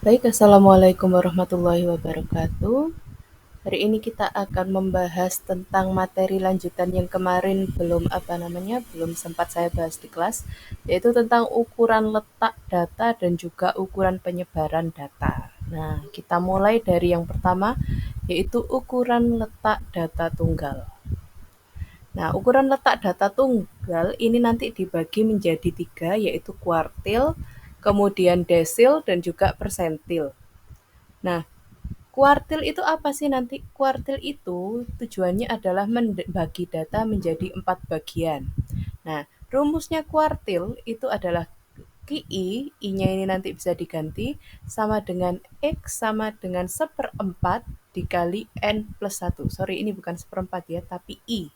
Baik, Assalamualaikum warahmatullahi wabarakatuh. Hari ini kita akan membahas tentang materi lanjutan yang kemarin belum sempat saya bahas di kelas, yaitu tentang ukuran letak data dan juga ukuran penyebaran data. Nah, kita mulai dari yang pertama, yaitu ukuran letak data tunggal. Nah, ukuran letak data tunggal ini nanti dibagi menjadi tiga, yaitu kuartil, kemudian desil, dan juga persentil. Nah, kuartil itu apa sih nanti? Kuartil itu tujuannya adalah membagi data menjadi 4 bagian. Nah, rumusnya kuartil itu adalah QI, I-nya ini nanti bisa diganti, sama dengan X sama dengan seperempat dikali N plus 1. Sorry, ini bukan seperempat ya, tapi I.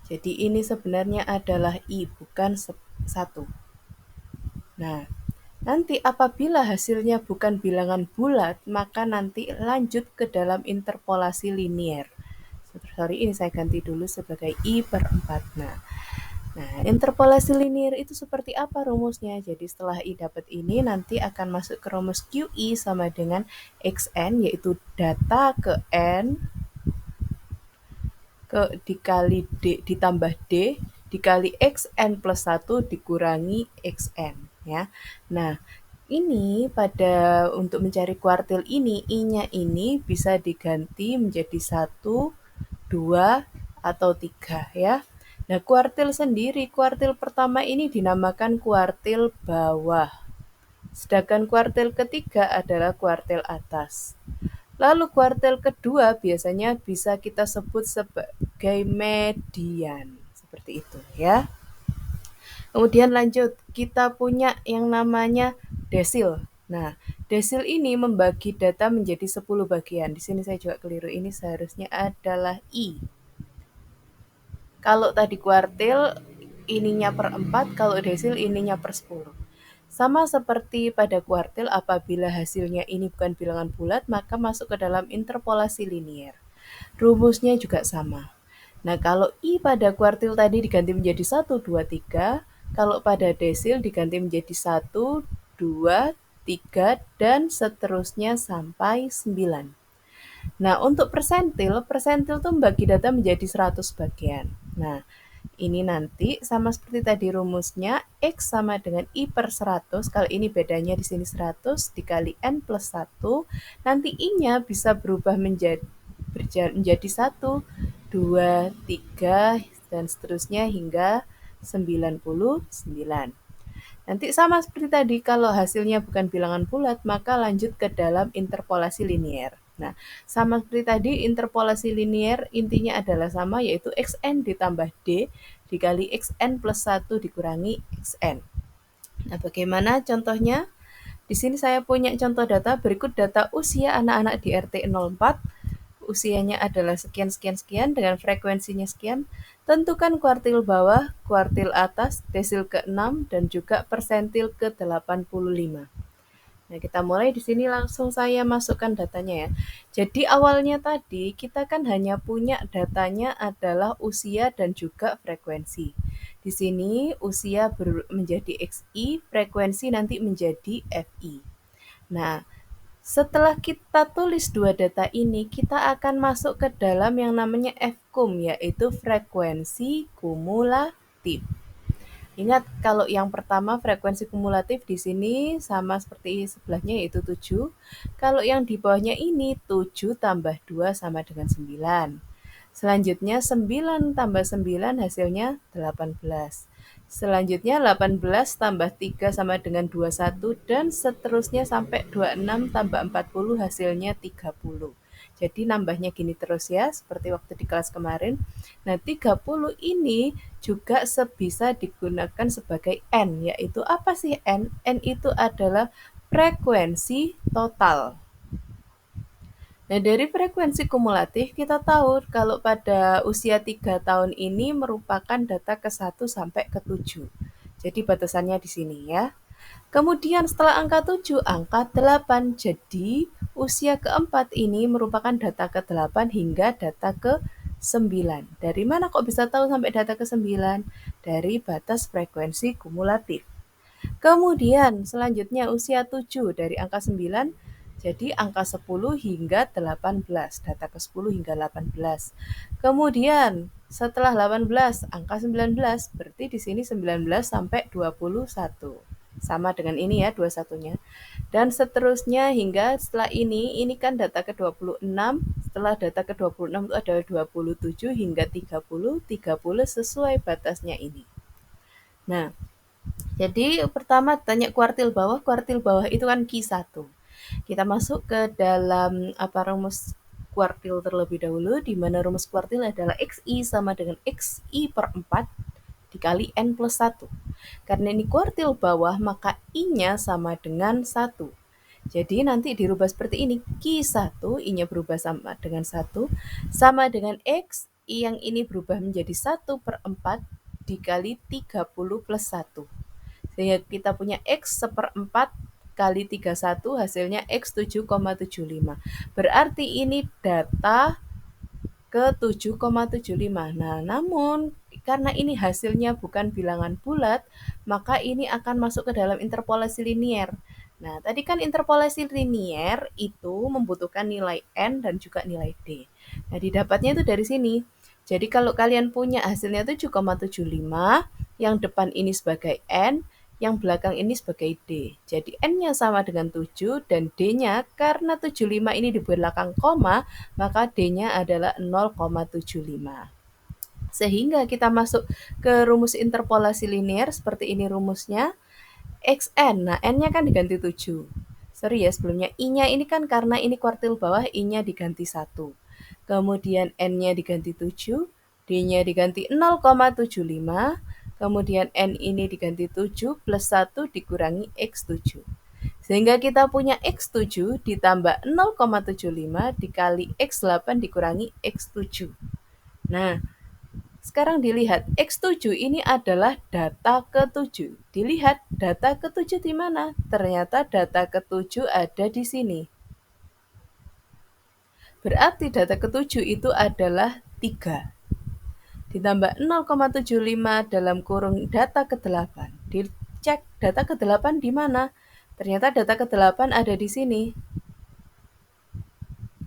Jadi ini sebenarnya adalah I, bukan 1. Nah, nanti apabila hasilnya bukan bilangan bulat, maka nanti lanjut ke dalam interpolasi linier. Sorry, ini saya ganti dulu sebagai I per 4. Nah, interpolasi linier itu seperti apa rumusnya? Jadi setelah I dapat ini, nanti akan masuk ke rumus QI sama dengan XN, yaitu data ke N dikali D ditambah D dikali XN plus 1 dikurangi XN ya. Nah, ini untuk mencari kuartil ini, I-nya ini bisa diganti menjadi 1, 2, atau 3 ya. Nah, kuartil sendiri, kuartil pertama ini dinamakan kuartil bawah. Sedangkan kuartil ketiga adalah kuartil atas. Lalu kuartil kedua biasanya bisa kita sebut sebagai median. Seperti itu ya. Kemudian lanjut, kita punya yang namanya desil. Nah, desil ini membagi data menjadi 10 bagian. Di sini saya juga keliru, ini seharusnya adalah I. Kalau tadi kuartil, ininya per 4, kalau desil ininya per 10. Sama seperti pada kuartil, apabila hasilnya ini bukan bilangan bulat, maka masuk ke dalam interpolasi linier. Rumusnya juga sama. Nah, kalau I pada kuartil tadi diganti menjadi 1, 2, 3, kalau pada desil diganti menjadi 1, 2, 3, dan seterusnya sampai 9. Nah, untuk persentil, persentil itu membagi data menjadi 100 bagian. Nah, ini nanti sama seperti tadi rumusnya, X sama dengan I per 100, kalau ini bedanya di sini 100 dikali N plus 1, nanti I-nya bisa berubah menjadi 1, 2, 3, dan seterusnya hingga 99. Nanti sama seperti tadi, kalau hasilnya bukan bilangan bulat, maka lanjut ke dalam interpolasi linier. Nah, sama seperti tadi, interpolasi linier intinya adalah sama, yaitu Xn ditambah D dikali Xn plus 1 dikurangi Xn. Nah, bagaimana contohnya? Di sini saya punya contoh data, berikut data usia anak-anak di RT 04. Usianya adalah sekian-sekian-sekian dengan frekuensinya sekian. Tentukan kuartil bawah, kuartil atas, desil ke-6, dan juga persentil ke-85. Nah, kita mulai di sini, langsung saya masukkan datanya ya. Jadi awalnya tadi kita kan hanya punya datanya adalah usia dan juga frekuensi. Di sini usia menjadi XI, frekuensi nanti menjadi FI. Nah, setelah kita tulis dua data ini, kita akan masuk ke dalam yang namanya FKUM, yaitu frekuensi kumulatif. Ingat, kalau yang pertama frekuensi kumulatif di sini sama seperti sebelahnya, yaitu 7. Kalau yang di bawahnya ini 7 tambah 2 sama dengan 9. Selanjutnya 9 tambah 9 hasilnya 18. Selanjutnya 18 tambah 3 sama dengan 21, dan seterusnya sampai 26 tambah 40 hasilnya 30. Jadi nambahnya gini terus ya, seperti waktu di kelas kemarin. Nah, 30 ini juga bisa digunakan sebagai N, yaitu apa sih N? N itu adalah frekuensi total. Nah, dari frekuensi kumulatif kita tahu kalau pada usia 3 tahun ini merupakan data ke-1 sampai ke-7. Jadi batasannya di sini ya. Kemudian setelah angka 7, angka 8. Jadi usia keempat ini merupakan data ke-8 hingga data ke-9. Dari mana kok bisa tahu sampai data ke-9? Dari batas frekuensi kumulatif. Kemudian selanjutnya usia 7 dari angka 9 jadi angka 10 hingga 18, data ke 10 hingga 18. Kemudian setelah 18 angka 19, berarti di sini 19 sampai 21. Sama dengan ini ya 21-nya. Dan seterusnya hingga setelah ini kan data ke-26, setelah data ke-26 itu adalah 27 hingga 30, 30 sesuai batasnya ini. Nah, jadi pertama tanya kuartil bawah itu kan Q1. Kita masuk ke dalam rumus kuartil terlebih dahulu, di mana rumus kuartil adalah XI sama dengan XI per 4 dikali N plus 1. Karena ini kuartil bawah, maka I-nya sama dengan 1. Jadi nanti dirubah seperti ini, Q1, I-nya berubah sama dengan 1, sama dengan X, I yang ini berubah menjadi 1 per 4 dikali 30 plus 1. Sehingga kita punya X seperempat kali 31 hasilnya X 7,75. Berarti ini data ke 7,75. Nah, namun karena ini hasilnya bukan bilangan bulat, maka ini akan masuk ke dalam interpolasi linier. Nah, tadi kan interpolasi linier itu membutuhkan nilai N dan juga nilai D. Nah, didapatnya itu dari sini. Jadi kalau kalian punya hasilnya 7,75, yang depan ini sebagai N, yang belakang ini sebagai D. Jadi N-nya sama dengan 7 dan D-nya karena 75 ini di belakang koma, maka D-nya adalah 0,75. Sehingga kita masuk ke rumus interpolasi linier seperti ini rumusnya. XN, nah N-nya kan diganti 7. Sorry ya sebelumnya, I-nya ini kan karena ini kuartil bawah, I-nya diganti 1. Kemudian N-nya diganti 7, D-nya diganti 0,75, kemudian N ini diganti 7 plus 1 dikurangi X7. Sehingga kita punya X7 ditambah 0,75 dikali X8 dikurangi X7. Nah, sekarang dilihat, X7 ini adalah data ke-7. Dilihat data ke-7 di mana? Ternyata data ke-7 ada di sini. Berarti data ke-7 itu adalah 3. Ditambah 0,75 dalam kurung data ke-8. Dicek data ke-8 di mana? Ternyata data ke-8 ada di sini.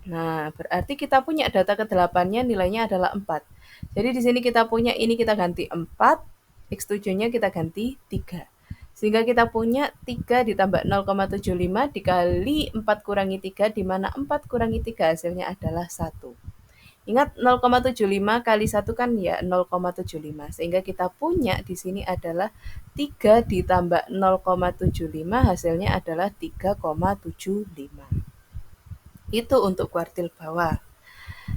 Nah, berarti kita punya data ke-8-nya nilainya adalah 4. Jadi di sini kita punya ini kita ganti 4, X7-nya kita ganti 3. Sehingga kita punya 3 ditambah 0,75 dikali 4 kurangi 3, di mana 4 kurangi 3 hasilnya adalah 1. Ingat 0,75 kali 1 kan ya 0,75. Sehingga kita punya di sini adalah 3 ditambah 0,75 hasilnya adalah 3,75. Itu untuk kuartil bawah.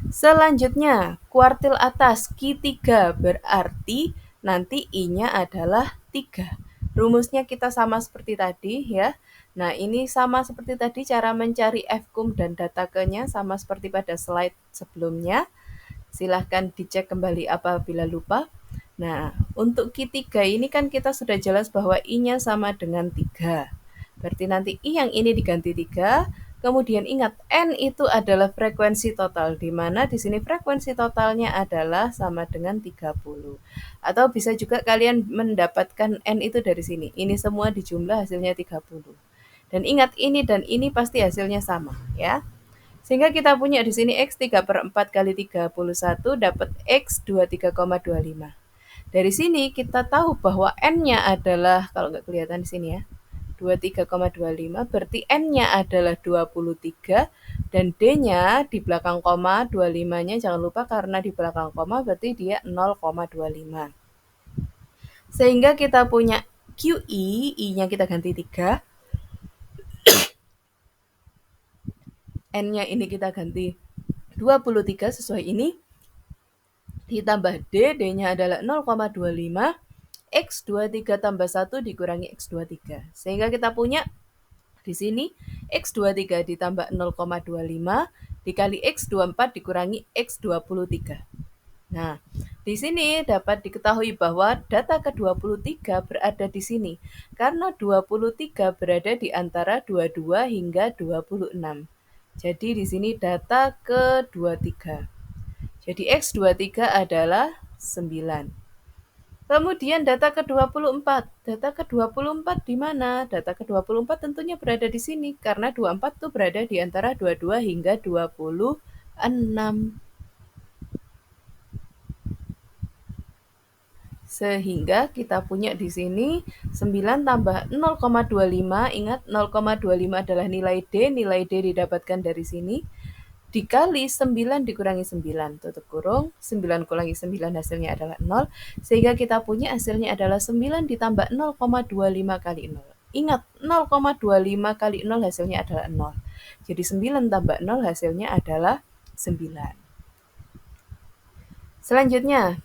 Selanjutnya, kuartil atas Q3 berarti nanti I-nya adalah 3. Rumusnya kita sama seperti tadi ya. Nah, ini sama seperti tadi cara mencari Fkum dan data ke-nya sama seperti pada slide sebelumnya. Silahkan dicek kembali apabila lupa. Nah, untuk Q3 ini kan kita sudah jelas bahwa I-nya sama dengan 3. Berarti nanti I yang ini diganti 3. Kemudian ingat, N itu adalah frekuensi total, di mana di sini frekuensi totalnya adalah sama dengan 30. Atau bisa juga kalian mendapatkan N itu dari sini. Ini semua dijumlah hasilnya 30. Dan ingat, ini dan ini pasti hasilnya sama, ya. Sehingga kita punya di sini X 3 per 4 kali 31 dapat X 23,25. Dari sini kita tahu bahwa N-nya adalah, kalau nggak kelihatan di sini ya, 23,25, berarti N-nya adalah 23 dan D-nya di belakang koma, 25-nya jangan lupa karena di belakang koma berarti dia 0,25. Sehingga kita punya QI, I-nya kita ganti 3, N-nya ini kita ganti 23 sesuai ini, ditambah D, D-nya adalah 0,25, X23 tambah 1 dikurangi X23. Sehingga kita punya di sini X23 ditambah 0,25 dikali X24 dikurangi X23. Nah, di sini dapat diketahui bahwa data ke-23 berada di sini karena 23 berada di antara 22 hingga 26. Jadi di sini data ke-23. Jadi X23 adalah 9. Kemudian data ke-24. Data ke-24 di mana? Data ke-24 tentunya berada di sini karena 24 tuh berada di antara 22 hingga 26. Sehingga kita punya di sini 9 tambah 0,25, ingat 0,25 adalah nilai D didapatkan dari sini, dikali 9 dikurangi 9, tutup kurung, 9 kurangi 9 hasilnya adalah 0, sehingga kita punya hasilnya adalah 9 ditambah 0,25 kali 0. Ingat, 0,25 kali 0 hasilnya adalah 0. Jadi 9 tambah 0 hasilnya adalah 9. Selanjutnya,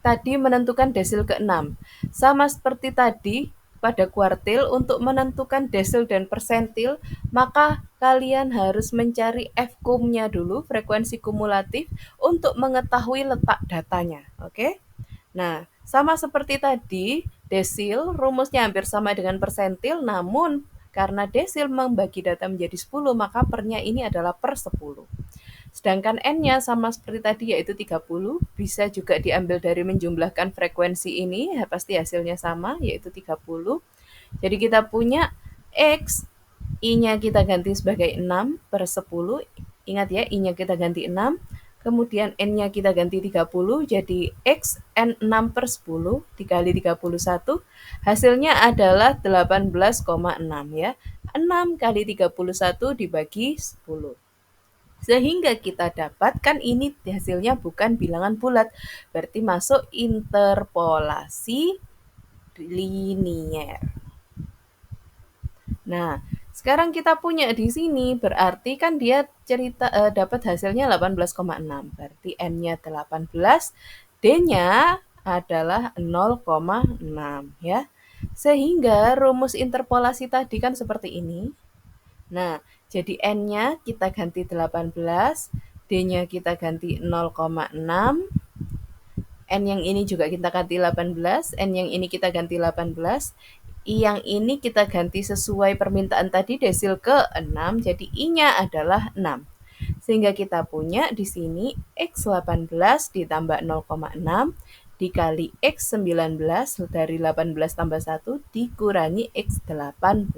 tadi menentukan desil ke-6. Sama seperti tadi, pada kuartil untuk menentukan desil dan persentil, maka kalian harus mencari F-cum-nya dulu, frekuensi kumulatif, untuk mengetahui letak datanya. Oke? Nah, sama seperti tadi, desil rumusnya hampir sama dengan persentil, namun karena desil membagi data menjadi 10, maka pernya ini adalah per 10. Sedangkan N-nya sama seperti tadi yaitu 30, bisa juga diambil dari menjumlahkan frekuensi ini, pasti hasilnya sama yaitu 30. Jadi kita punya X, I-nya kita ganti sebagai 6 per 10, ingat ya I-nya kita ganti 6, kemudian N-nya kita ganti 30, jadi X N6 per 10 dikali 31, hasilnya adalah 18,6 ya. 6 kali 31 dibagi 10. Sehingga kita dapatkan ini hasilnya bukan bilangan bulat, berarti masuk interpolasi linier. Nah, sekarang kita punya di sini, berarti kan dia dapat hasilnya 18,6. Berarti N-nya 18, D-nya adalah 0,6 ya. Sehingga rumus interpolasi tadi kan seperti ini. Nah, jadi N-nya kita ganti 18, D-nya kita ganti 0,6, N yang ini juga kita ganti 18, N yang ini kita ganti 18, I yang ini kita ganti sesuai permintaan tadi desil ke-6, jadi I-nya adalah 6. Sehingga kita punya di sini X18 ditambah 0,6 dikali X19 dari 18 tambah 1 dikurangi X18.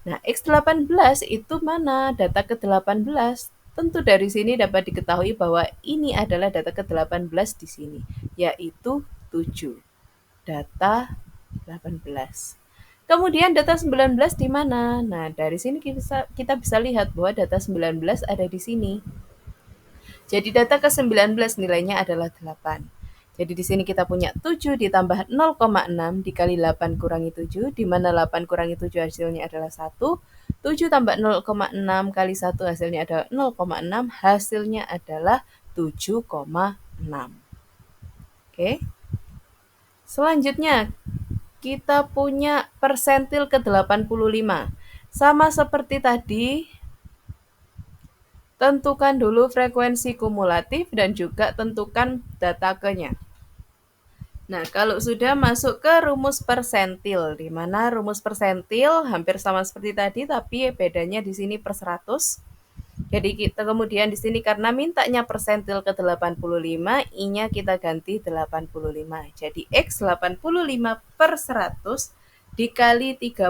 Nah, X18 itu mana? Data ke-18. Tentu dari sini dapat diketahui bahwa ini adalah data ke-18 di sini, yaitu 7. Data 18. Kemudian data 19 di mana? Nah, dari sini kita bisa lihat bahwa data 19 ada di sini. Jadi data ke-19 nilainya adalah 8. Jadi di sini kita punya 7 ditambah 0,6 dikali 8 kurangi 7, di mana 8 kurangi 7 hasilnya adalah 1. 7 tambah 0,6 kali 1 hasilnya adalah 0,6, hasilnya adalah 7,6. Oke. Selanjutnya, kita punya persentil ke-85. Sama seperti tadi, tentukan dulu frekuensi kumulatif dan juga tentukan data ke-nya. Nah, kalau sudah masuk ke rumus persentil, di mana rumus persentil hampir sama seperti tadi, tapi bedanya di sini per 100. Jadi kita kemudian di sini karena mintanya persentil ke 85, I-nya kita ganti 85. Jadi X 85 per 100 dikali 30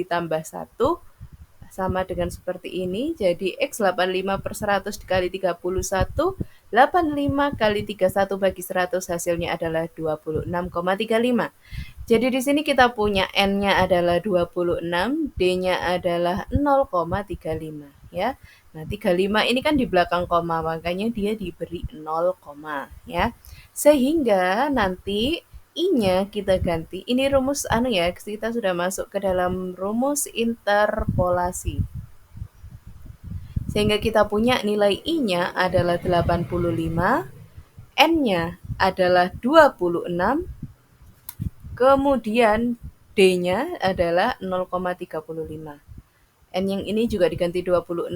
ditambah 1 sama dengan seperti ini. Jadi X 85 per 100 dikali 31, 85 kali 31 bagi 100 hasilnya adalah 26,35. Jadi di sini kita punya N-nya adalah 26, D-nya adalah 0,35 ya. Nah, 35 ini kan di belakang koma, makanya dia diberi 0, ya. Sehingga nanti I-nya kita ganti. Ini rumus ya, kita sudah masuk ke dalam rumus interpolasi. Sehingga kita punya nilai I-nya adalah 85, N-nya adalah 26, kemudian D-nya adalah 0,35. N yang ini juga diganti 26,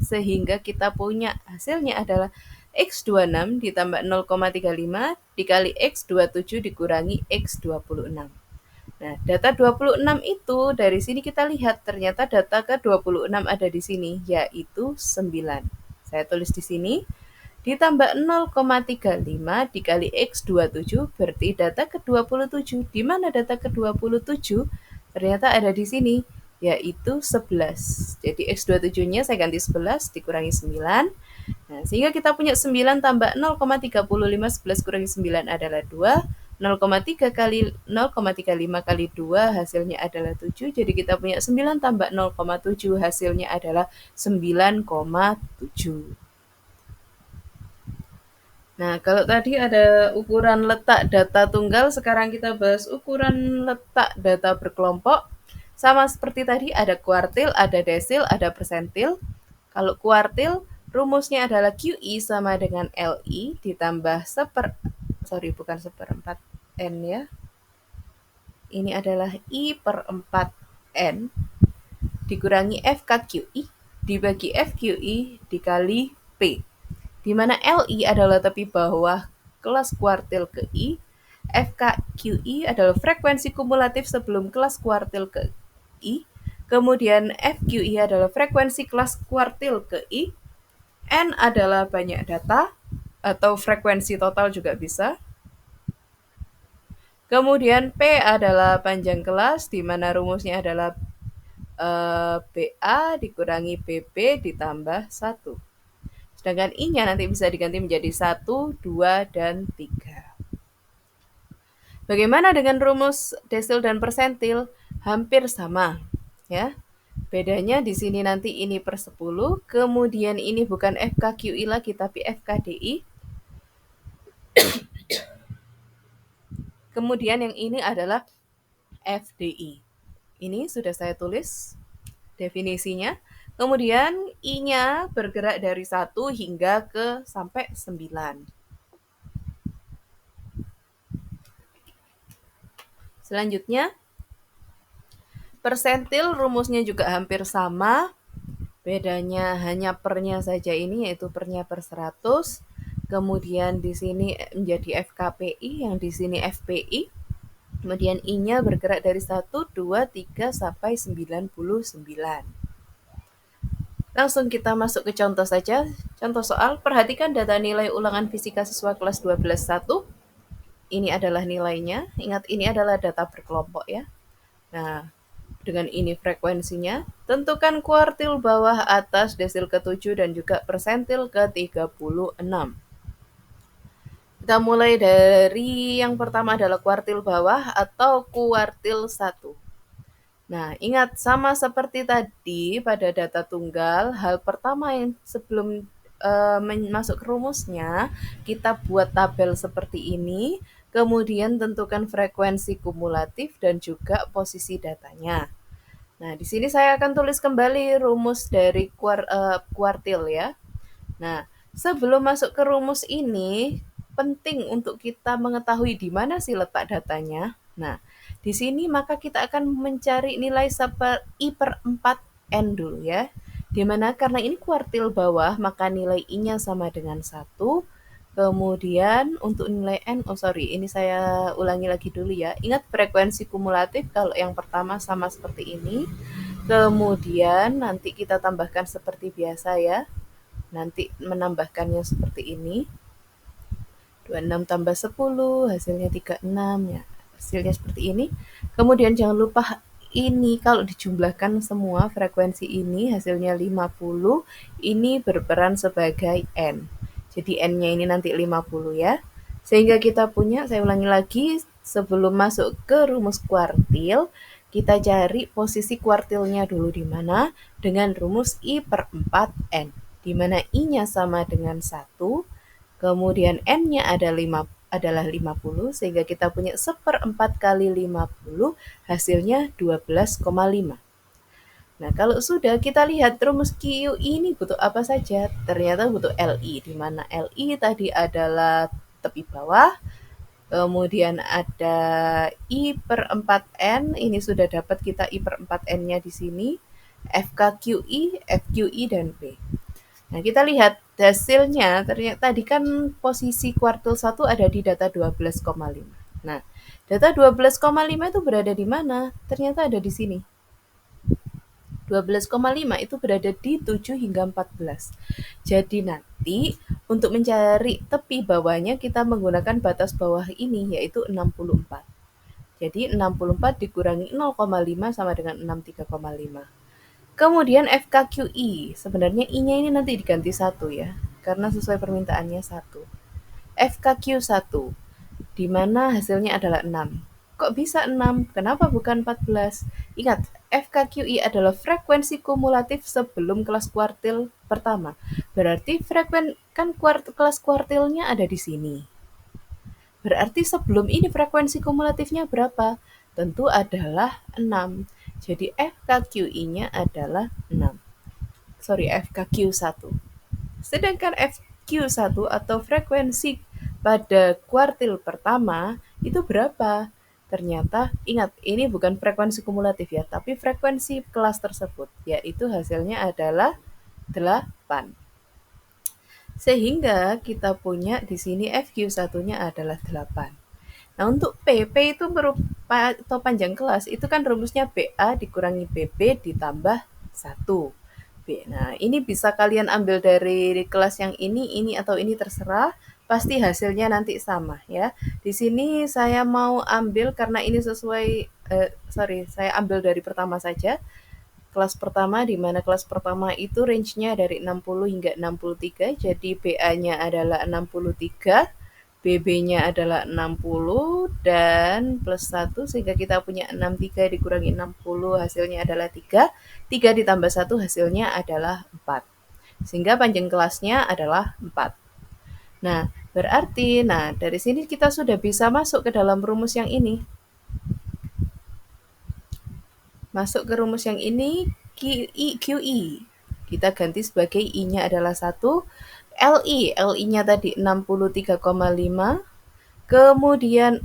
sehingga kita punya hasilnya adalah X26 ditambah 0,35 dikali X27 dikurangi X26. Nah, data 26 itu dari sini kita lihat ternyata data ke 26 ada di sini, yaitu 9. Saya tulis di sini, ditambah 0,35 dikali X27 berarti data ke-27. Di mana data ke-27? Ternyata ada di sini, yaitu 11. Jadi X27-nya saya ganti 11 dikurangi 9. Nah, sehingga kita punya 9 tambah 0,35, 11 kurangi 9 adalah 2. 0,3 kali 0,35 kali 2 hasilnya adalah 7. Jadi kita punya 9 tambah 0,7 hasilnya adalah 9,7. Nah, kalau tadi ada ukuran letak data tunggal, sekarang kita bahas ukuran letak data berkelompok. Sama seperti tadi, ada kuartil, ada desil, ada persentil. Kalau kuartil, rumusnya adalah QI sama dengan LI ditambah bukan seperempat N ya. Ini adalah I per 4 N dikurangi FKQI dibagi FQI dikali P, di mana LI adalah tepi bawah kelas kuartil ke I, FKQI adalah frekuensi kumulatif sebelum kelas kuartil ke I, kemudian FQI adalah frekuensi kelas kuartil ke I, N adalah banyak data atau frekuensi total juga bisa. Kemudian P adalah panjang kelas, di mana rumusnya adalah BA dikurangi BB ditambah 1. Sedangkan I-nya nanti bisa diganti menjadi 1, 2, dan 3. Bagaimana dengan rumus desil dan persentil? Hampir sama, ya. Bedanya di sini nanti ini per 10, kemudian ini bukan FKQI lagi tapi FKDI. Kemudian yang ini adalah FDI. Ini sudah saya tulis definisinya. Kemudian I-nya bergerak dari 1 hingga ke sampai 9. Selanjutnya, persentil rumusnya juga hampir sama. Bedanya hanya pernya saja ini, yaitu pernya per 100. Kemudian di sini menjadi FKPI, yang di sini FPI. Kemudian I-nya bergerak dari 1, 2, 3, sampai 99. Langsung kita masuk ke contoh saja. Contoh soal, perhatikan data nilai ulangan fisika siswa kelas 12.1. Ini adalah nilainya. Ingat, ini adalah data berkelompok ya. Nah, dengan ini frekuensinya. Tentukan kuartil bawah atas desil ke-7 dan juga persentil ke-36. Kita mulai dari yang pertama adalah kuartil bawah atau kuartil 1. Nah, ingat sama seperti tadi pada data tunggal, hal pertama yang sebelum masuk ke rumusnya, kita buat tabel seperti ini, kemudian tentukan frekuensi kumulatif dan juga posisi datanya. Nah, di sini saya akan tulis kembali rumus dari kuartil ya. Nah, sebelum masuk ke rumus ini, penting untuk kita mengetahui di mana sih letak datanya. Nah, di sini maka kita akan mencari nilai I per 4N dulu ya. Dimana karena ini kuartil bawah, maka nilai I-nya sama dengan 1. Kemudian untuk nilai N, ini saya ulangi lagi dulu ya. Ingat frekuensi kumulatif kalau yang pertama sama seperti ini. Kemudian nanti kita tambahkan seperti biasa ya. Nanti menambahkannya seperti ini. 26 tambah 10, hasilnya 36 ya. Hasilnya seperti ini. Kemudian jangan lupa ini kalau dijumlahkan semua frekuensi ini hasilnya 50, ini berperan sebagai N. Jadi N-nya ini nanti 50 ya. Sehingga kita punya, saya ulangi lagi, sebelum masuk ke rumus kuartil, kita cari posisi kuartilnya dulu di mana dengan rumus I per 4N. Di mana I-nya sama dengan 1, kemudian N-nya adalah 50, sehingga kita punya 1/4 kali 50, hasilnya 12,5. Nah, kalau sudah kita lihat rumus QI ini butuh apa saja? Ternyata butuh LI, di mana LI tadi adalah tepi bawah, kemudian ada I per 4N, ini sudah dapat kita I per 4N-nya di sini, FKQI, FQI, dan P. Nah, kita lihat hasilnya, ternyata tadi kan posisi kuartil 1 ada di data 12,5. Nah, data 12,5 itu berada di mana? Ternyata ada di sini. 12,5 itu berada di 7 hingga 14. Jadi Berarti untuk mencari tepi bawahnya kita menggunakan batas bawah ini yaitu 64. Jadi 64 dikurangi 0,5 sama dengan 63,5. Kemudian FKQI, sebenarnya I-nya ini nanti diganti 1 ya, karena sesuai permintaannya 1. FKQ1, di mana hasilnya adalah 6. Kok bisa 6? Kenapa bukan 14? Ingat, FKQI adalah frekuensi kumulatif sebelum kelas kuartil pertama. Berarti kan kelas kuartilnya ada di sini. Berarti sebelum ini frekuensi kumulatifnya berapa? Tentu adalah 6. Jadi FKQI-nya adalah 6. Sorry, FKQ1. Sedangkan FQ1 atau frekuensi pada kuartil pertama itu berapa? Ternyata ingat ini bukan frekuensi kumulatif ya, tapi frekuensi kelas tersebut, yaitu hasilnya adalah 8. Sehingga kita punya di sini FQ1-nya adalah 8. Nah, untuk P itu berupa atau panjang kelas itu kan rumusnya BA dikurangi BB ditambah 1. Nah, ini bisa kalian ambil dari kelas yang ini atau ini terserah, pasti hasilnya nanti sama ya. Di sini saya mau ambil karena ini sesuai saya ambil dari pertama saja. Kelas pertama di mana kelas pertama itu range-nya dari 60 hingga 63, jadi BA-nya adalah 63. BB-nya adalah 60 dan plus 1 sehingga kita punya 63 dikurangi 60 hasilnya adalah 3. 3 ditambah 1 hasilnya adalah 4. Sehingga panjang kelasnya adalah 4. Nah, berarti dari sini kita sudah bisa masuk ke dalam rumus yang ini. Masuk ke rumus yang ini QI. Kita ganti sebagai I-nya adalah 1. LI-nya tadi 63,5. Kemudian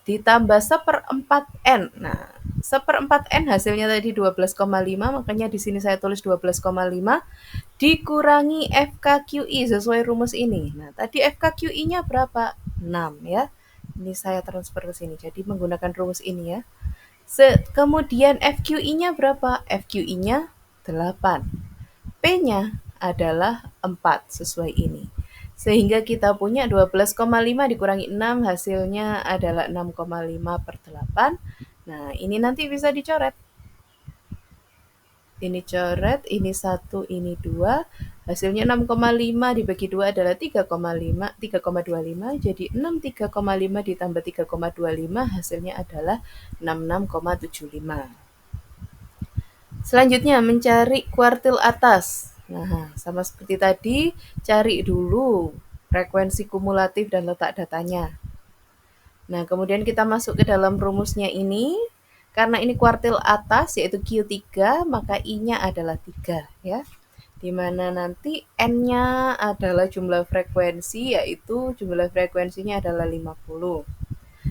ditambah 1/4 N. Nah, 1/4 N hasilnya tadi 12,5, makanya di sini saya tulis 12,5 dikurangi FKQI sesuai rumus ini. Nah, tadi FKQI-nya berapa? 6 ya. Ini saya transfer ke sini. Jadi menggunakan rumus ini ya. Kemudian FQI-nya berapa? FQI-nya 8. P-nya adalah 4 sesuai ini. Sehingga kita punya 12,5 dikurangi 6 hasilnya adalah 6,5/8. Nah, ini nanti bisa dicoret. Ini coret, ini 1, ini 2. Hasilnya 6,5 dibagi 2 adalah 3,25. Jadi 63,5 ditambah 3,25 hasilnya adalah 66,75. Selanjutnya mencari kuartil atas. Nah, sama seperti tadi, cari dulu frekuensi kumulatif dan letak datanya. Nah, kemudian kita masuk ke dalam rumusnya ini. Karena ini kuartil atas yaitu Q3, maka I-nya adalah 3 ya. Di mana nanti N-nya adalah jumlah frekuensi yaitu jumlah frekuensinya adalah 50.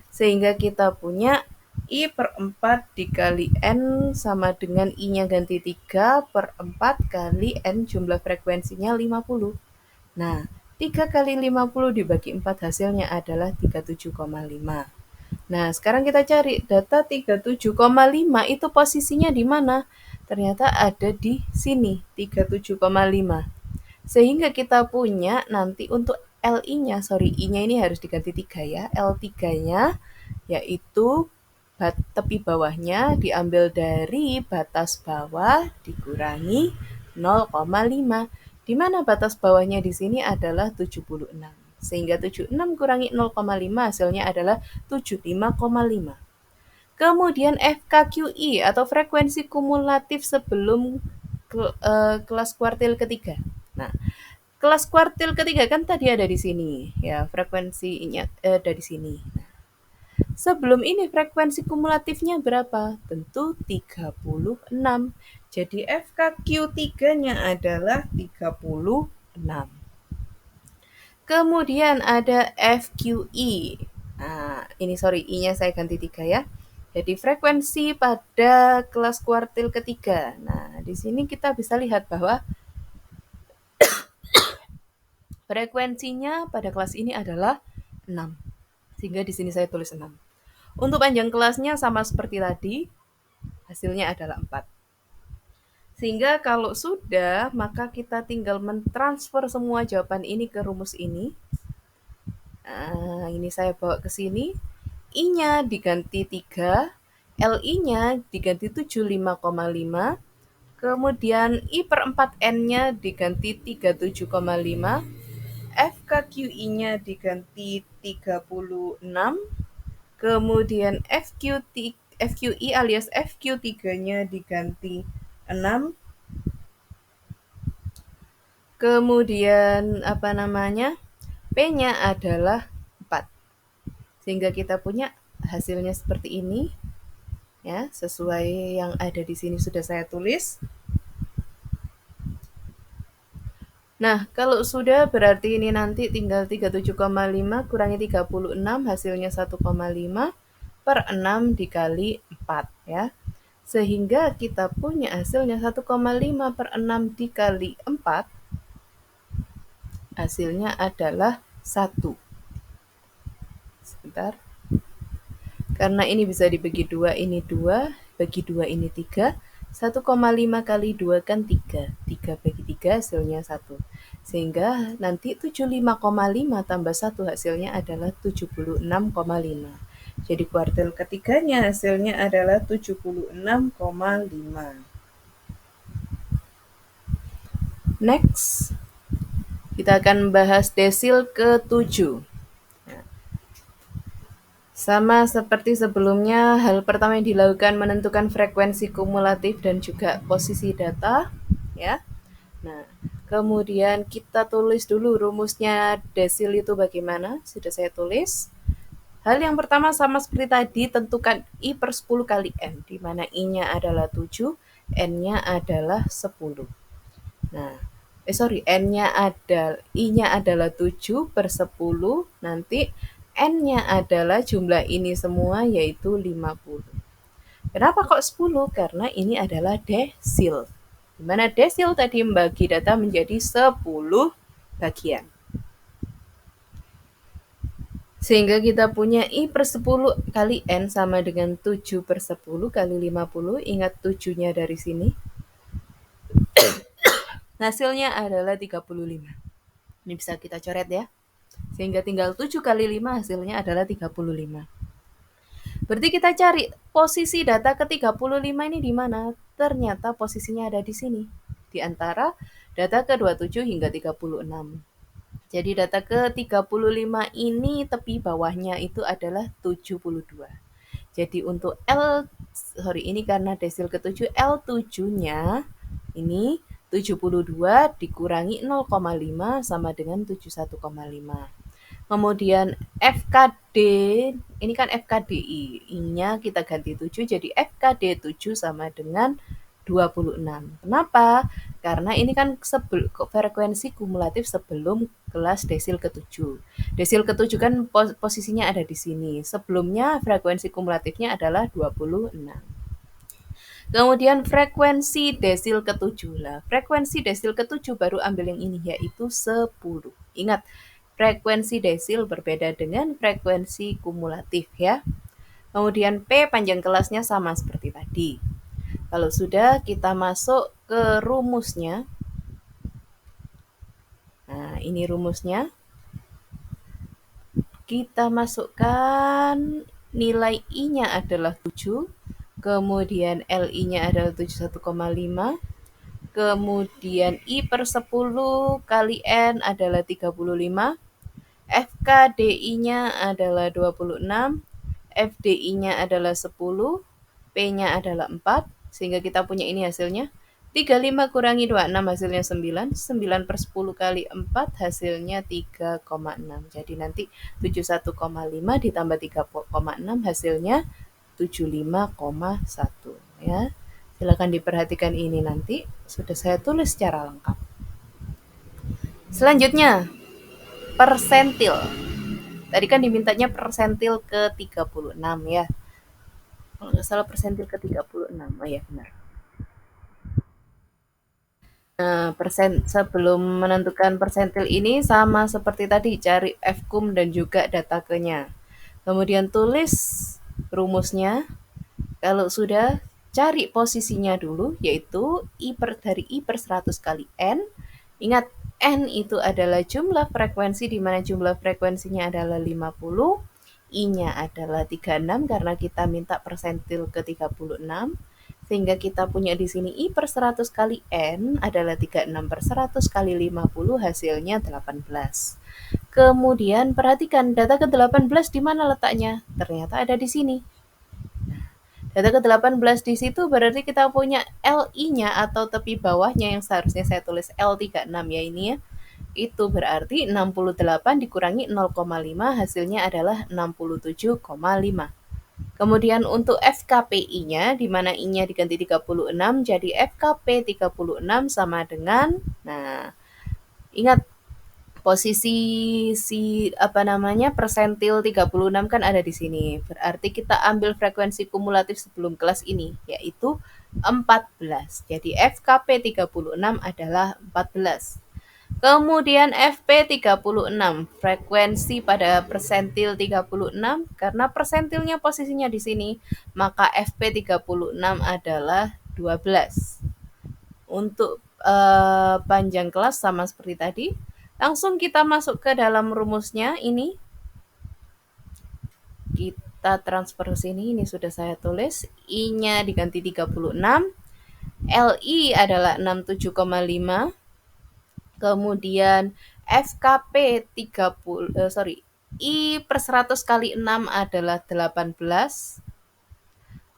Sehingga kita punya I/4 dikali N sama dengan I-nya ganti 3/4 kali N jumlah frekuensinya 50. Nah, 3 kali 50 dibagi 4 hasilnya adalah 37,5. Nah, sekarang kita cari data 37,5 itu posisinya di mana? Ternyata ada di sini, 37,5. Sehingga kita punya nanti untuk I-nya ini harus diganti 3 ya. L3-nya yaitu tepi bawahnya diambil dari batas bawah dikurangi 0,5. Di mana batas bawahnya di sini adalah 76. Sehingga 76 kurangi 0,5 hasilnya adalah 75,5. Kemudian FKQI atau frekuensi kumulatif sebelum kelas kuartil ketiga. Nah, kelas kuartil ketiga kan tadi ada di sini ya, frekuensinya ada di sini. Nah, sebelum ini frekuensi kumulatifnya berapa? Tentu 36. Jadi FKQ3-nya adalah 36. Kemudian ada FQI. Nah, ini I-nya saya ganti 3 ya. Jadi frekuensi pada kelas kuartil ketiga. Nah, di sini kita bisa lihat bahwa frekuensinya pada kelas ini adalah 6. Sehingga di sini saya tulis 6. Untuk panjang kelasnya sama seperti tadi, hasilnya adalah 4. Sehingga kalau sudah, maka kita tinggal mentransfer semua jawaban ini ke rumus ini. Nah, ini saya bawa ke sini. I-nya diganti 3, LI-nya diganti 75,5, kemudian I/4N-nya diganti 37,5, FKQI-nya diganti 36, kemudian FQI alias FQ3-nya diganti 6, kemudian apa namanya? P-nya adalah 4. Sehingga kita punya hasilnya seperti ini ya, sesuai yang ada di sini sudah saya tulis. Nah, kalau sudah berarti ini nanti tinggal 37,5 kurangi 36 hasilnya 1,5 per 6 dikali 4 ya. Sehingga kita punya hasilnya 1,5 per 6 dikali 4 hasilnya adalah 1. Sebentar. Karena ini bisa dibagi 2, ini 2, bagi 2 ini 3. 1,5 kali 2 kan 3. 3 bagi 3 hasilnya 1. Sehingga nanti 75,5 tambah 1 hasilnya adalah 76,5. Jadi kuartil ketiganya hasilnya adalah 76,5. Next, kita akan bahas desil ke-7. Sama seperti sebelumnya, hal pertama yang dilakukan menentukan frekuensi kumulatif dan juga posisi data, ya. Nah, kemudian kita tulis dulu rumusnya desil itu bagaimana, sudah saya tulis. Hal yang pertama sama seperti tadi, tentukan I/10 kali N, di mana I-nya adalah 7, N-nya adalah 10. Nah, I-nya adalah 7 per 10, nanti N-nya adalah jumlah ini semua yaitu 50. Kenapa kok 10? Karena ini adalah desil. Di mana desil tadi membagi data menjadi 10 bagian. Sehingga kita punya I/10 kali N sama dengan 7 per 10 kali 50. Ingat 7-nya dari sini. Hasilnya adalah 35. Ini bisa kita coret ya. Sehingga tinggal 7 kali 5 hasilnya adalah 35. Berarti kita cari posisi data ke-35 ini di mana? Ternyata posisinya ada di sini. Di antara data ke-27 hingga 36. Jadi data ke-35 ini tepi bawahnya itu adalah 72. Jadi untuk ini karena desil ke-7, L7-nya ini 72 dikurangi 0,5 sama dengan 71,5. Kemudian FKD, ini kan FKDI, I-nya kita ganti 7 jadi FKD 7 sama dengan 26. Kenapa? Karena ini kan frekuensi kumulatif sebelum kelas desil ke-7. Desil ke-7 kan posisinya ada di sini. Sebelumnya frekuensi kumulatifnya adalah 26. Kemudian frekuensi desil ke-7 lah. Frekuensi desil ke-7 baru ambil yang ini yaitu 10. Ingat, frekuensi desil berbeda dengan frekuensi kumulatif ya. Kemudian P panjang kelasnya sama seperti tadi. Kalau sudah kita masuk ke rumusnya. Nah, ini rumusnya. Kita masukkan nilai I-nya adalah 7, kemudian LI-nya adalah 71,5, kemudian I/10 kali N adalah 35, FKDI-nya adalah 26, FDI-nya adalah 10, P-nya adalah 4, sehingga kita punya ini hasilnya. 35 kurangi 26 hasilnya 9, 9 per 10 kali 4 hasilnya 3,6. Jadi nanti 71,5 ditambah 3,6 hasilnya 75,1 ya. Silakan diperhatikan ini nanti, sudah saya tulis secara lengkap. Selanjutnya, persentil. Tadi kan dimintanya persentil ke-36 ya. Kalau nggak salah persentil ke-36. Oh ya, benar. Nah, sebelum menentukan persentil ini sama seperti tadi, cari FKUM dan juga datakenya. Kemudian tulis rumusnya. Kalau sudah, cari posisinya dulu, yaitu dari I per 100 kali N. Ingat, N itu adalah jumlah frekuensi, di mana jumlah frekuensinya adalah 50. I-nya adalah 36 karena kita minta persentil ke 36. Sehingga kita punya di sini I per 100 kali N adalah 36 per 100 kali 50, hasilnya 18. Kemudian perhatikan data ke-18 di mana letaknya? Ternyata ada di sini. Data ke-18 di situ berarti kita punya LI-nya atau tepi bawahnya yang seharusnya saya tulis L36 ya ini ya. Itu berarti 68 dikurangi 0,5 hasilnya adalah 67,5. Kemudian untuk FKPI-nya di mana I-nya diganti 36 jadi FKP 36 sama dengan, nah ingat posisi persentil 36 kan ada di sini. Berarti kita ambil frekuensi kumulatif sebelum kelas ini yaitu 14. Jadi FKP 36 adalah 14. Kemudian FP 36, frekuensi pada persentil 36 karena persentilnya posisinya di sini, maka FP 36 adalah 12. Untuk panjang kelas sama seperti tadi. Langsung kita masuk ke dalam rumusnya ini. Kita transfer ke sini, ini sudah saya tulis. I-nya diganti 36. LI adalah 67,5. Kemudian FKP I per 100 kali 6 adalah 18.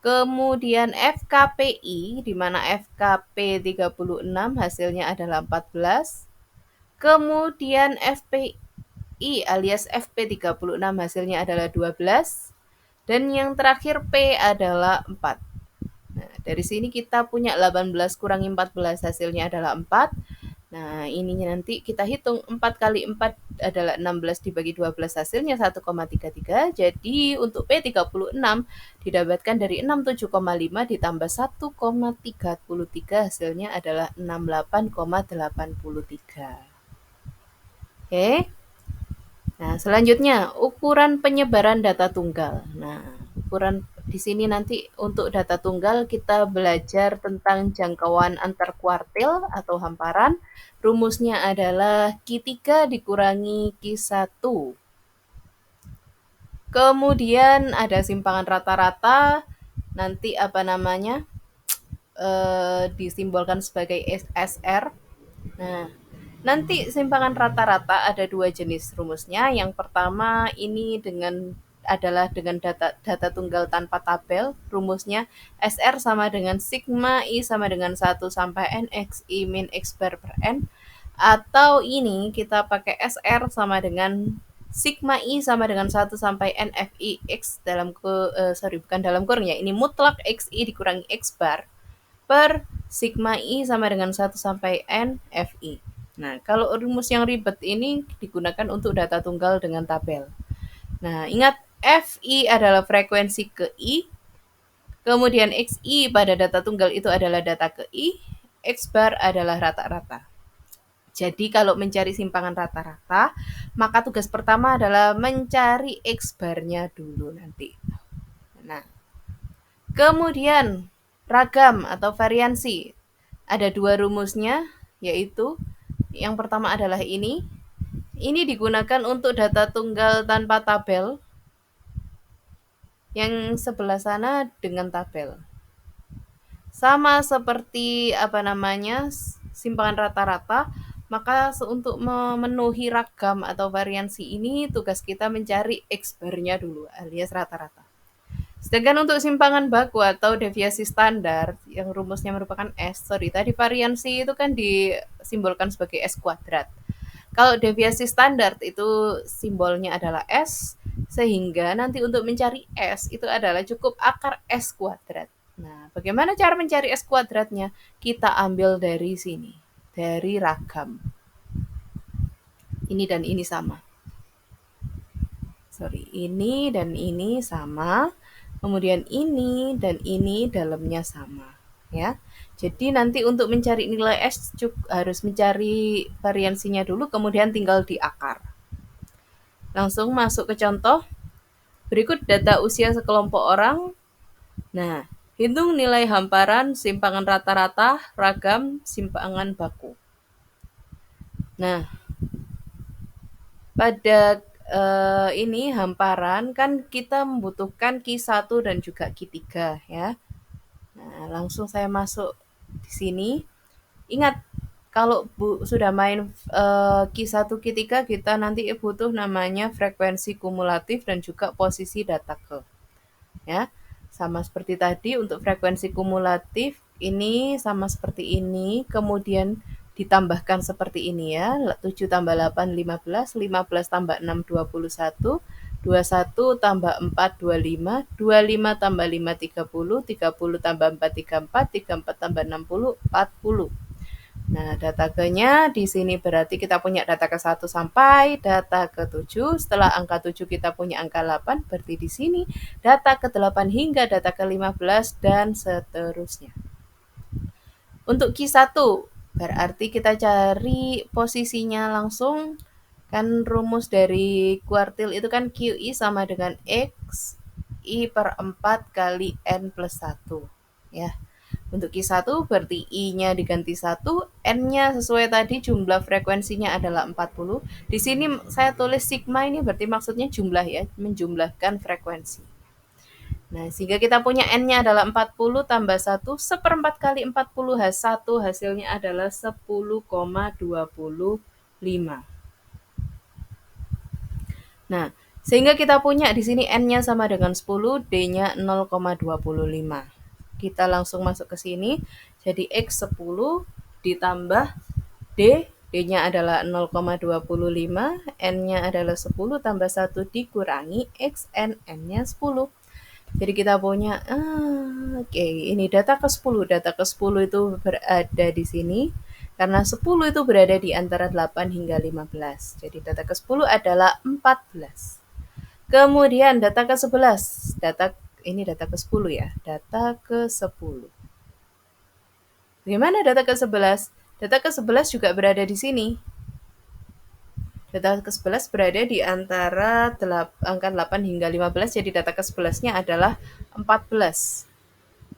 Kemudian FKPI, di mana FKP 36 hasilnya adalah 14. Kemudian FPI alias FP 36 hasilnya adalah 12. Dan yang terakhir P adalah 4. Nah, dari sini kita punya 18 kurangi 14 hasilnya adalah 4. Nah, ininya nanti kita hitung 4 kali 4 adalah 16 dibagi 12 hasilnya 1,33. Jadi untuk P36 didapatkan dari 67,5 ditambah 1,33 hasilnya adalah 68,83. Oke. Nah, selanjutnya ukuran penyebaran data tunggal. Nah, ukuran di sini nanti untuk data tunggal kita belajar tentang jangkauan antar kuartil atau hamparan. Rumusnya adalah Q3 dikurangi Q1. Kemudian ada simpangan rata-rata, nanti disimbolkan sebagai SR. Nah, nanti simpangan rata-rata ada dua jenis rumusnya. Yang pertama ini adalah dengan data tunggal tanpa tabel. Rumusnya SR sama dengan sigma I sama dengan 1 sampai N X I min X bar per N. Atau ini kita pakai SR sama dengan sigma I sama dengan 1 sampai N F I X bukan dalam kurung ya. Ini mutlak X I dikurangi X bar per sigma I sama dengan 1 sampai N F I. Nah, kalau rumus yang ribet ini digunakan untuk data tunggal dengan tabel. Nah, ingat Fi adalah frekuensi ke I, kemudian Xi pada data tunggal itu adalah data ke I, X bar adalah rata-rata. Jadi kalau mencari simpangan rata-rata, maka tugas pertama adalah mencari X barnya dulu nanti. Nah, kemudian ragam atau variansi. Ada dua rumusnya, yaitu yang pertama adalah ini. Ini digunakan untuk data tunggal tanpa tabel. Yang sebelah sana dengan tabel. Sama seperti simpangan rata-rata, maka untuk memenuhi ragam atau variansi ini tugas kita mencari X barnya dulu alias rata-rata. Sedangkan untuk simpangan baku atau deviasi standar yang rumusnya merupakan tadi variansi itu kan disimbolkan sebagai S kuadrat. Kalau deviasi standar itu simbolnya adalah S, sehingga nanti untuk mencari S itu adalah cukup akar S kuadrat. Nah, bagaimana cara mencari S kuadratnya? Kita ambil dari sini, dari ragam. Ini dan ini sama. Ini dan ini sama. Kemudian ini dan ini dalamnya sama, ya. Jadi nanti untuk mencari nilai S harus mencari variansinya dulu, kemudian tinggal di akar. Langsung masuk ke contoh. Berikut data usia sekelompok orang. Nah, Hitung nilai hamparan simpangan rata-rata ragam simpangan baku. Nah, pada ini hamparan kan kita membutuhkan Q1 dan juga Q3 ya. Nah, langsung saya masuk di sini. Ingat kalau sudah main Q1 Q3 kita nanti butuh namanya frekuensi kumulatif dan juga posisi data ke. Ya. Sama seperti tadi untuk frekuensi kumulatif ini sama seperti ini, kemudian ditambahkan seperti ini ya. 7 tambah 8 15, 15 tambah 6 21, 21 tambah 4 25, 25 tambah 5 30, 30 tambah 4 34, 34 tambah 60 40. Nah, data ke-nya di sini berarti kita punya data ke-1 sampai data ke-7. Setelah angka 7 kita punya angka 8, berarti di sini data ke-8 hingga data ke-15 dan seterusnya. Untuk Q1 berarti kita cari posisinya langsung. Kan rumus dari kuartil itu kan QI sama dengan X I per 4 kali N plus 1. Ya. Untuk Q1 berarti I-nya diganti 1, N-nya sesuai tadi jumlah frekuensinya adalah 40. Di sini saya tulis sigma ini berarti maksudnya jumlah ya, menjumlahkan frekuensi. Nah, sehingga kita punya N-nya adalah 40 tambah 1, seperempat kali 40 1, hasilnya adalah 10,25. Nah, sehingga kita punya di sini N-nya sama dengan 10, D-nya 0,25. Kita langsung masuk ke sini. Jadi X 10 ditambah D, D-nya adalah 0,25, N-nya adalah 10 tambah 1 dikurangi XN, N-nya 10. Jadi kita punya, oke, ini data ke-10. Data ke-10 itu berada di sini. Karena 10 itu berada di antara 8 hingga 15. Jadi data ke-10 adalah 14. Kemudian data ke-11. Ini data ke-10 ya. Data ke-10. Bagaimana data ke-11? Data ke-11 juga berada di sini. Data ke-11 berada di antara angka 8 hingga 15, jadi data ke-11-nya adalah 14.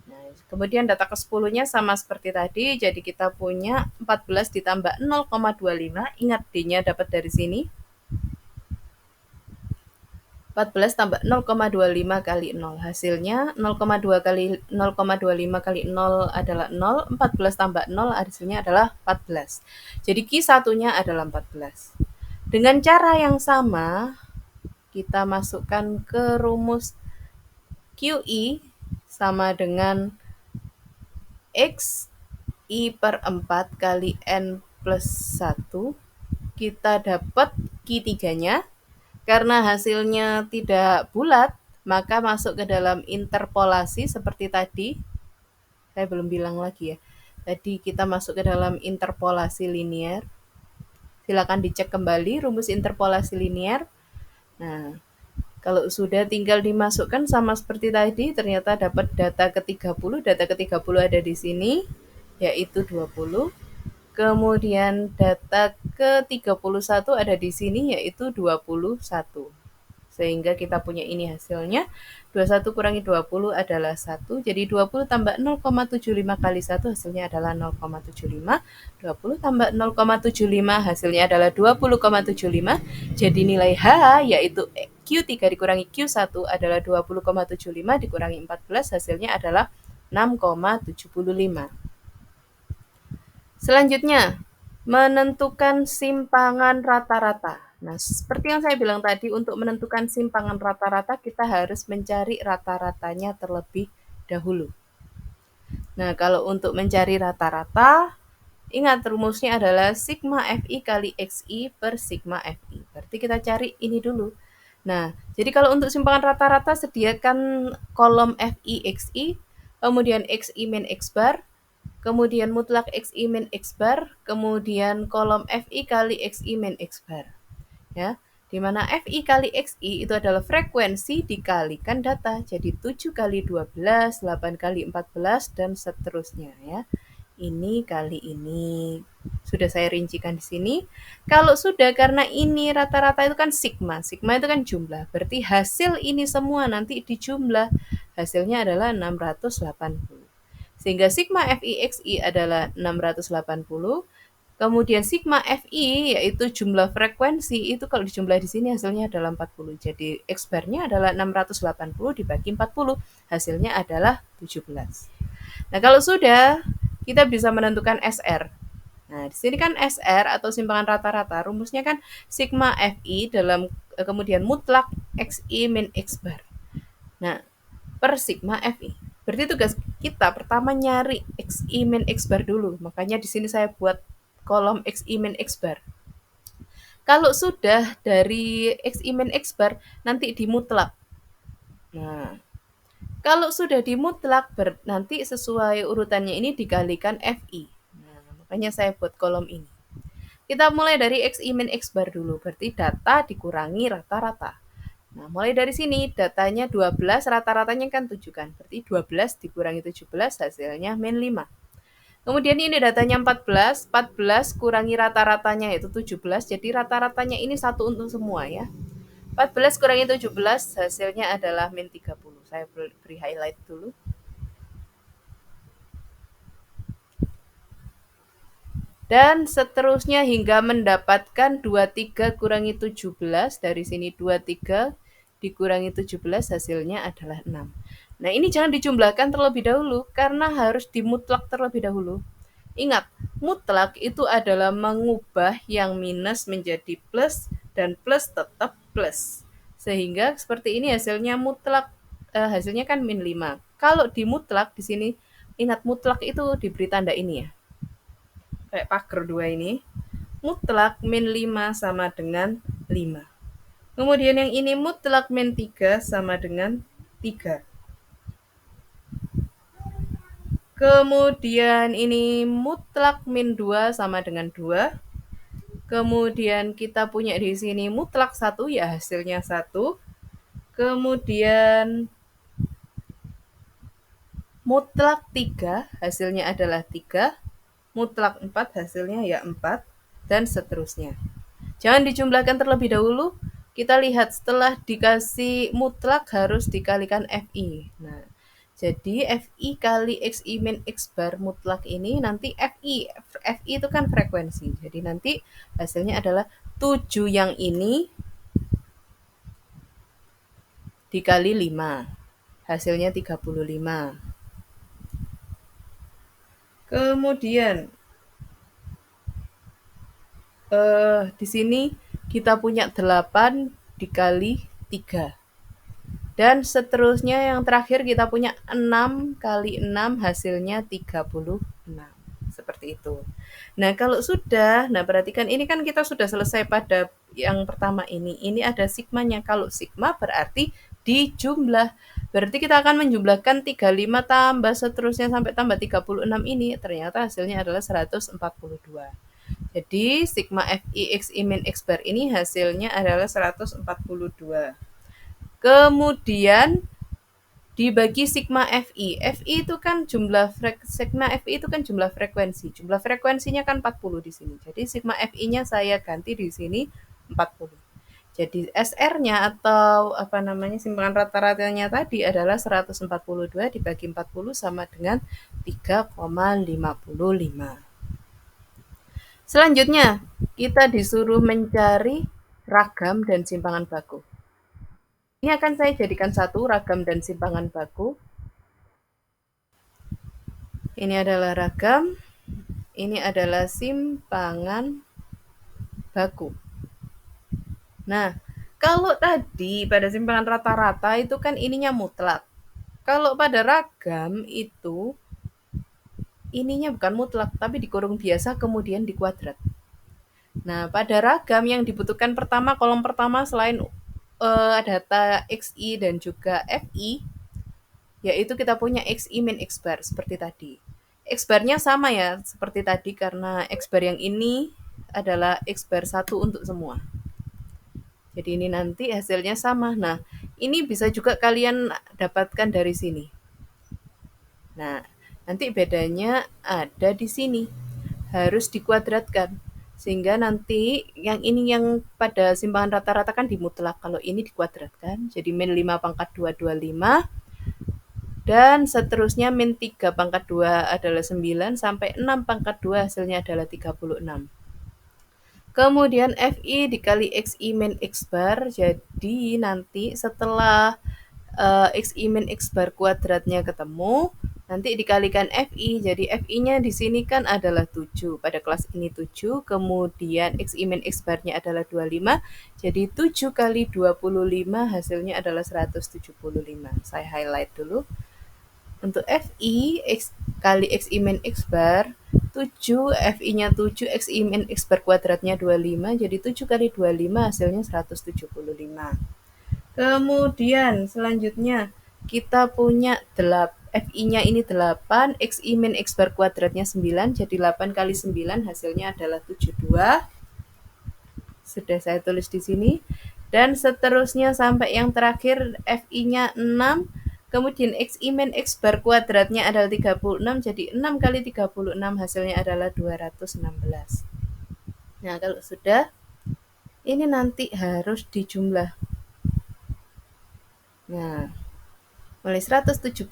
Nah, kemudian data ke-10-nya sama seperti tadi, jadi kita punya 14 ditambah 0,25, ingat D-nya dapat dari sini. 14 tambah 0,25 kali 0. Hasilnya 0,25 kali 0 adalah 0. 14 tambah 0 hasilnya adalah 14. Jadi Q1-nya adalah 14. Dengan cara yang sama, kita masukkan ke rumus QI sama dengan X I per 4 kali N plus 1. Kita dapat Q3-nya. Karena hasilnya tidak bulat, maka masuk ke dalam interpolasi seperti tadi. Saya belum bilang lagi ya. Tadi kita masuk ke dalam interpolasi linier. Silakan dicek kembali rumus interpolasi linier. Nah, kalau sudah tinggal dimasukkan sama seperti tadi, ternyata dapat data ke-30. Data ke-30 ada di sini, yaitu 20. Kemudian data ke-31 ada di sini, yaitu 21. Sehingga kita punya ini hasilnya, 21 kurangi 20 adalah 1. Jadi 20 tambah 0,75 kali 1 hasilnya adalah 0,75. 20 tambah 0,75 hasilnya adalah 20,75. Jadi nilai H yaitu Q3 dikurangi Q1 adalah 20,75 dikurangi 14 hasilnya adalah 6,75. Selanjutnya, menentukan simpangan rata-rata. Nah, seperti yang saya bilang tadi, untuk menentukan simpangan rata-rata, kita harus mencari rata-ratanya terlebih dahulu. Nah, kalau untuk mencari rata-rata, ingat rumusnya adalah sigma Fi kali Xi per sigma Fi. Berarti kita cari ini dulu. Nah, jadi kalau untuk simpangan rata-rata, sediakan kolom Fi Xi, kemudian Xi min X bar, kemudian mutlak Xi min X bar, kemudian kolom Fi kali Xi min X bar. Ya, di mana Fi kali Xi itu adalah frekuensi dikalikan data. Jadi 7 kali 12, 8 kali 14, dan seterusnya ya. Ini kali ini. Sudah saya rincikan di sini. Kalau sudah, karena ini rata-rata itu kan sigma. Sigma itu kan jumlah. Berarti hasil ini semua nanti dijumlah. hasilnya adalah 680. Sehingga sigma FI/XI adalah 680. Kemudian sigma FI yaitu jumlah frekuensi itu kalau dijumlah di sini hasilnya adalah 40. Jadi X barnya adalah 680 dibagi 40, hasilnya adalah 17. Nah, kalau sudah kita bisa menentukan SR. Nah, di sini kan SR atau simpangan rata-rata, rumusnya kan sigma FI dalam kemudian mutlak XI min X bar. Nah, per sigma FI. Berarti tugas kita pertama nyari XI min X bar dulu. Makanya di sini saya buat kolom XI min X bar. Kalau sudah dari XI min X bar, nanti dimutlak. Nah, kalau sudah dimutlak, nanti sesuai urutannya ini dikalikan FI. Nah, makanya saya buat kolom ini. Kita mulai dari XI min X bar dulu, berarti data dikurangi rata-rata. Nah, mulai dari sini datanya 12, rata-ratanya kan 7 kan. Berarti 12 dikurangi 17 hasilnya min 5. Kemudian ini datanya 14, 14 kurangi rata-ratanya yaitu 17. Jadi rata-ratanya ini satu untuk semua ya. 14 kurangi 17 hasilnya adalah min 30. Saya beri highlight dulu. Dan seterusnya hingga mendapatkan 23 kurangi 17. Dari sini 23 dikurangi 17 hasilnya adalah 6. Nah, ini jangan dijumlahkan terlebih dahulu karena harus dimutlak terlebih dahulu. Ingat, mutlak itu adalah mengubah yang minus menjadi plus dan plus tetap plus. Sehingga seperti ini hasilnya mutlak, hasilnya kan min 5. Kalau dimutlak di sini, ingat mutlak itu diberi tanda ini ya. Kayak pagar 2 ini. Mutlak min 5 sama dengan 5. Kemudian yang ini mutlak min 3 sama dengan 3. Kemudian ini mutlak min 2 sama dengan 2. Kemudian kita punya di sini mutlak 1 ya hasilnya 1. Kemudian mutlak 3 hasilnya adalah 3. Mutlak 4 hasilnya ya 4 dan seterusnya. Jangan dijumlahkan terlebih dahulu. Kita lihat setelah dikasih mutlak harus dikalikan FI. Nah, jadi FI kali XI min X bar mutlak ini nanti FI. FI itu kan frekuensi. Jadi nanti hasilnya adalah 7 yang ini dikali 5. Hasilnya 35. Kemudian di sini kita punya 8 dikali 3. Dan seterusnya yang terakhir kita punya 6 kali 6 hasilnya 36. Seperti itu. Nah, kalau sudah, nah perhatikan ini kan kita sudah selesai pada yang pertama ini. Ini ada sigmanya. Kalau sigma berarti dijumlah. Berarti kita akan menjumlahkan 35 tambah seterusnya sampai tambah 36 ini. Ternyata hasilnya adalah 142. Jadi sigma FI XI min X bar ini hasilnya adalah 142. Kemudian dibagi sigma FI. FI itu kan jumlah sigma FI itu kan jumlah frekuensi. Jumlah frekuensinya kan 40 di sini. Jadi sigma FI-nya saya ganti di sini 40. Jadi SR-nya atau apa namanya simpangan rata-ratanya tadi adalah 142 dibagi 40 sama dengan 3,55. Selanjutnya, kita disuruh mencari ragam dan simpangan baku. Ini akan saya jadikan satu ragam dan simpangan baku. Ini adalah ragam, ini adalah simpangan baku. Nah, kalau tadi pada simpangan rata-rata itu kan ininya mutlak. Kalau pada ragam itu ininya bukan mutlak tapi dikurung biasa kemudian dikuadrat. Nah, pada ragam yang dibutuhkan pertama kolom pertama selain data XI dan juga FI yaitu kita punya XI min X bar seperti tadi. X barnya sama ya seperti tadi karena X bar yang ini adalah X bar 1 untuk semua. Jadi ini nanti hasilnya sama. Nah, ini bisa juga kalian dapatkan dari sini. Nah, nanti bedanya ada di sini. Harus dikuadratkan. Sehingga nanti yang ini yang pada simpangan rata-rata kan dimutlak. Kalau ini dikuadratkan, jadi min 5 pangkat 2, 25. Dan seterusnya min 3 pangkat 2 adalah 9 sampai 6 pangkat 2 hasilnya adalah 36. Kemudian FI dikali XI min X bar, jadi nanti setelah XI min X bar kuadratnya ketemu, nanti dikalikan FI, jadi FI-nya di sini kan adalah 7, pada kelas ini 7, kemudian XI min X bar-nya adalah 25, jadi 7 kali 25 hasilnya adalah 175. Saya highlight dulu. Untuk FI X kali XI min X bar 7, FI-nya 7, XI min X bar kuadratnya 25, jadi 7 kali 25 hasilnya 175. Kemudian selanjutnya kita punya FI-nya ini 8, XI min X bar kuadratnya 9, jadi 8 kali 9 hasilnya adalah 72. Sudah saya tulis di sini. Dan seterusnya sampai yang terakhir FI-nya 6, kemudian XI min X bar kuadratnya adalah 36, jadi 6 kali 36 hasilnya adalah 216. Nah, kalau sudah, ini nanti harus dijumlah. Nah, mulai 175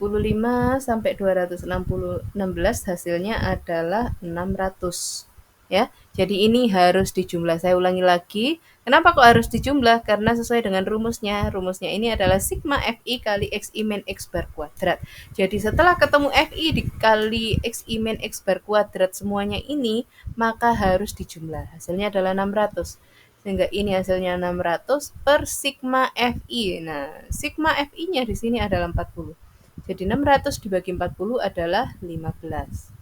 sampai 216 hasilnya adalah 600. Ya, jadi ini harus dijumlah. Saya ulangi lagi. Kenapa kok harus dijumlah? Karena sesuai dengan rumusnya. Rumusnya ini adalah sigma FI kali XI min X bar kuadrat. Jadi setelah ketemu FI dikali XI min X bar kuadrat semuanya ini, maka harus dijumlah. Hasilnya adalah 600. Sehingga ini hasilnya 600 per sigma FI. Nah, sigma FI-nya di sini adalah 40. Jadi 600 dibagi 40 adalah 15.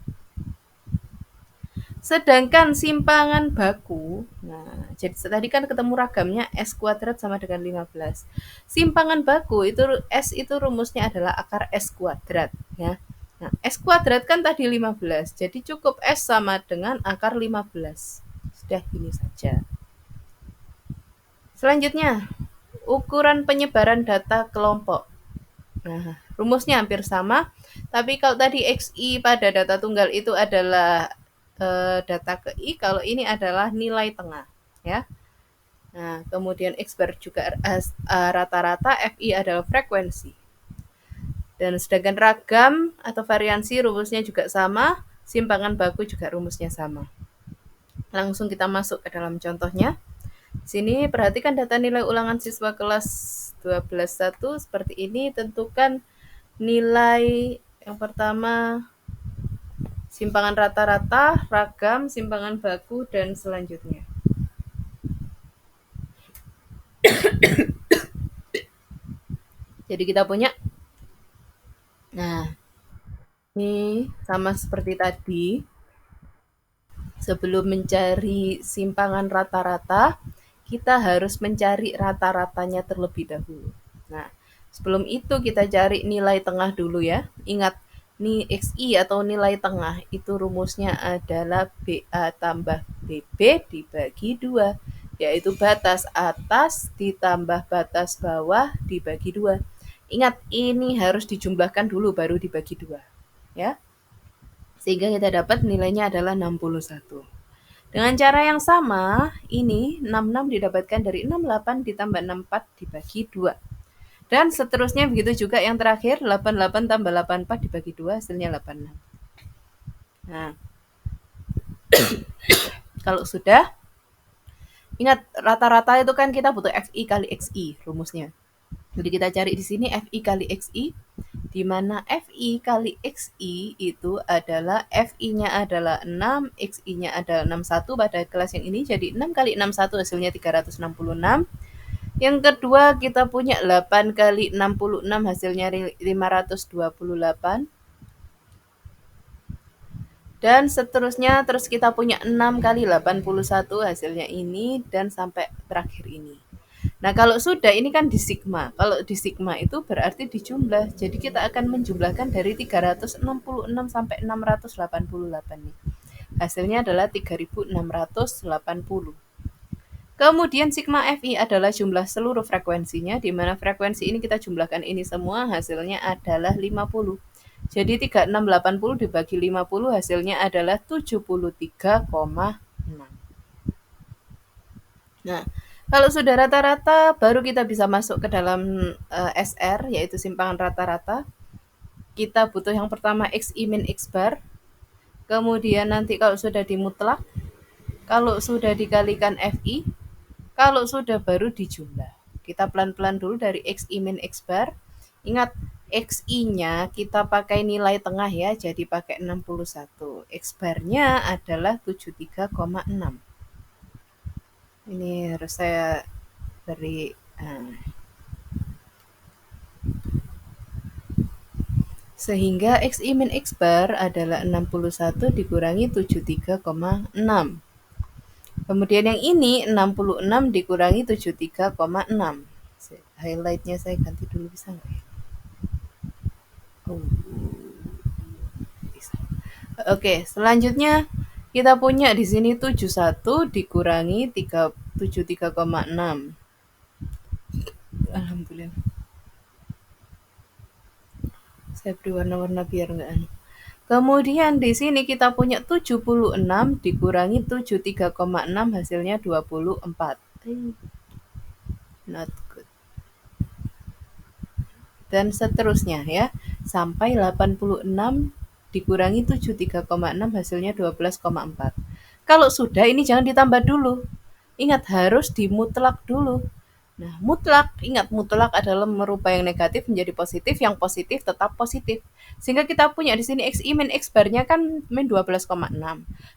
Sedangkan simpangan baku, nah jadi tadi kan ketemu ragamnya S kuadrat sama dengan 15. Simpangan baku itu S itu rumusnya adalah akar S kuadrat. Ya. Nah, S kuadrat kan tadi 15, jadi cukup S sama dengan akar 15. Sudah ini saja. Selanjutnya, ukuran penyebaran data kelompok. Nah, rumusnya hampir sama, tapi kalau tadi XI pada data tunggal itu adalah data ke I, kalau ini adalah nilai tengah, ya. Nah, kemudian X bar juga rata-rata, FI adalah frekuensi. Dan sedangkan ragam atau variansi rumusnya juga sama, simpangan baku juga rumusnya sama. Langsung kita masuk ke dalam contohnya. Sini perhatikan data nilai ulangan siswa kelas 12.1 seperti ini. Tentukan nilai yang pertama simpangan rata-rata, ragam, simpangan baku, dan selanjutnya. Jadi kita punya, nah ini sama seperti tadi. Sebelum mencari simpangan rata-rata, kita harus mencari rata-ratanya terlebih dahulu. Nah, sebelum itu kita cari nilai tengah dulu ya. Ingat, nih XI atau nilai tengah itu rumusnya adalah BA tambah BB dibagi 2, yaitu batas atas ditambah batas bawah dibagi 2. Ingat, ini harus dijumlahkan dulu baru dibagi 2. Ya. Sehingga kita dapat nilainya adalah 61. Dengan cara yang sama, ini 66 didapatkan dari 68 ditambah 64 dibagi 2. Dan seterusnya begitu juga yang terakhir, 88 tambah 84 dibagi 2 hasilnya 86. Nah, kalau sudah, ingat rata-rata itu kan kita butuh FI kali XI rumusnya. Jadi kita cari di sini FI kali XI, di mana FI kali XI itu adalah FI-nya adalah 6, XI-nya adalah 61 pada kelas yang ini, jadi 6 kali 61 hasilnya 366. Yang kedua kita punya 8 kali 66 hasilnya 528. Dan seterusnya terus kita punya 6 kali 81 hasilnya ini dan sampai terakhir ini. Nah, kalau sudah ini kan di sigma. Kalau di sigma itu berarti dijumlah. Jadi kita akan menjumlahkan dari 366 sampai 688 nih. Hasilnya adalah 3680. Kemudian sigma FI adalah jumlah seluruh frekuensinya, di mana frekuensi ini kita jumlahkan ini semua, hasilnya adalah 50. Jadi 3680 dibagi 50 hasilnya adalah 73,6. Nah, kalau sudah rata-rata baru kita bisa masuk ke dalam SR, yaitu simpangan rata-rata. kita butuh yang pertama xi min x bar, kemudian nanti kalau sudah dimutlak, kalau sudah dikalikan fi, kalau sudah baru dijumlah. Kita pelan-pelan dulu dari xi min x bar. Ingat, xi-nya kita pakai nilai tengah ya, jadi pakai 61. X bar-nya adalah 73,6. Ini harus saya beri sehingga xi min x bar adalah 61 dikurangi 73,6. Kemudian yang ini 66 dikurangi 73,6. Highlightnya saya ganti dulu, bisa nggak ya? Oh, bisa. Oke, selanjutnya kita punya di sini 71 dikurangi 73,6. Alhamdulillah. Saya beri warna-warna biar nggak anu. Kemudian di sini kita punya 76 dikurangi 73,6 hasilnya 24. Not good. Dan seterusnya ya, sampai 86 dikurangi 73,6 hasilnya 12,4. Kalau sudah ini jangan ditambah dulu. Ingat harus dimutlak dulu. Nah, mutlak, ingat mutlak adalah merubah yang negatif menjadi positif, yang positif tetap positif. Sehingga kita punya di sini xi min x barnya kan min 12,6.